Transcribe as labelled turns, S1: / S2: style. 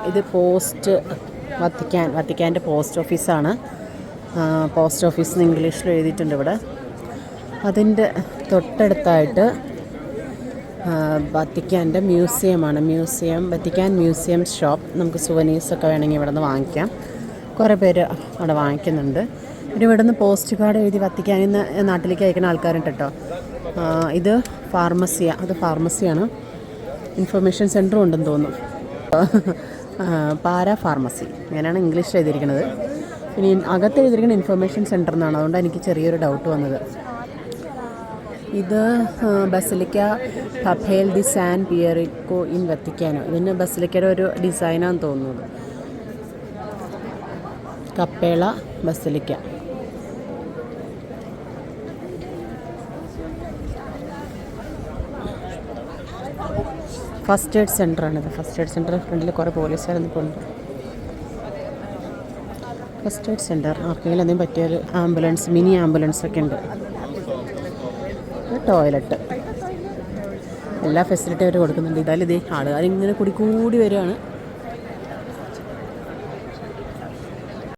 S1: ഇത് പോസ്റ്റ് വത്തിക്കാൻ്റെ പോസ്റ്റ് ഓഫീസാണ്. പോസ്റ്റ് ഓഫീസ് എന്ന് ഇംഗ്ലീഷിൽ എഴുതിയിട്ടുണ്ട് ഇവിടെ. അതിൻ്റെ തൊട്ടടുത്തായിട്ട് വത്തിക്കാൻ്റെ മ്യൂസിയമാണ്. Vatican museum shop. നമുക്ക് സുവനീഴ്സൊക്കെ വേണമെങ്കിൽ ഇവിടെ നിന്ന് വാങ്ങിക്കാം. കുറേ പേര് അവിടെ വാങ്ങിക്കുന്നുണ്ട്. ഇവിടെ നിന്ന് പോസ്റ്റ് കാർഡ് എഴുതി വത്തിക്കാനിൽ നിന്ന് നാട്ടിലേക്ക് അയക്കുന്ന ആൾക്കാരുണ്ട് കേട്ടോ. ഇത് അത് ഫാർമസിയാണ്. ഇൻഫർമേഷൻ സെൻറ്ററും ഉണ്ടെന്ന് തോന്നുന്നു. പാരാ ഫാർമസി അങ്ങനെയാണ് ഇംഗ്ലീഷിൽ എഴുതിയിരിക്കുന്നത്. ഇനി അകത്ത് എഴുതിയിരിക്കുന്ന ഇൻഫർമേഷൻ സെൻറ്റർ എന്നാണ്. അതുകൊണ്ടാണ് എനിക്ക് ചെറിയൊരു ഡൗട്ട് വന്നത്. ഇത് ബസിലിക്ക പഫേൽ ഡി സാൻ പിയറിക്കോ ഇൻ വത്തിക്കാനോ. ഇതിന് ബസിലിക്കയുടെ ഒരു ഡിസൈനാണെന്ന് തോന്നുന്നത്. കപ്പേള ബസിലിക്ക. ഫസ്റ്റ് എയ്ഡ് സെൻ്ററാണിത്. ഫസ്റ്റ് എയ്ഡ് സെൻ്റർ ഫ്രണ്ടിൽ കുറേ പോലീസുകാർ നിൽപ്പുണ്ട്. ഫസ്റ്റ് എയ്ഡ് സെൻ്റർ ആർക്കെങ്കിലും എന്തെങ്കിലും പറ്റിയാൽ ആംബുലൻസ്, മിനി ആംബുലൻസൊക്കെ ഉണ്ട്. ടോയ്ലറ്റ്, എല്ലാ ഫെസിലിറ്റി അവർ കൊടുക്കുന്നുണ്ട്. ഇതായാലും ഇതേ ആളുകാരിങ്ങനെ കൂടി വരികയാണ്.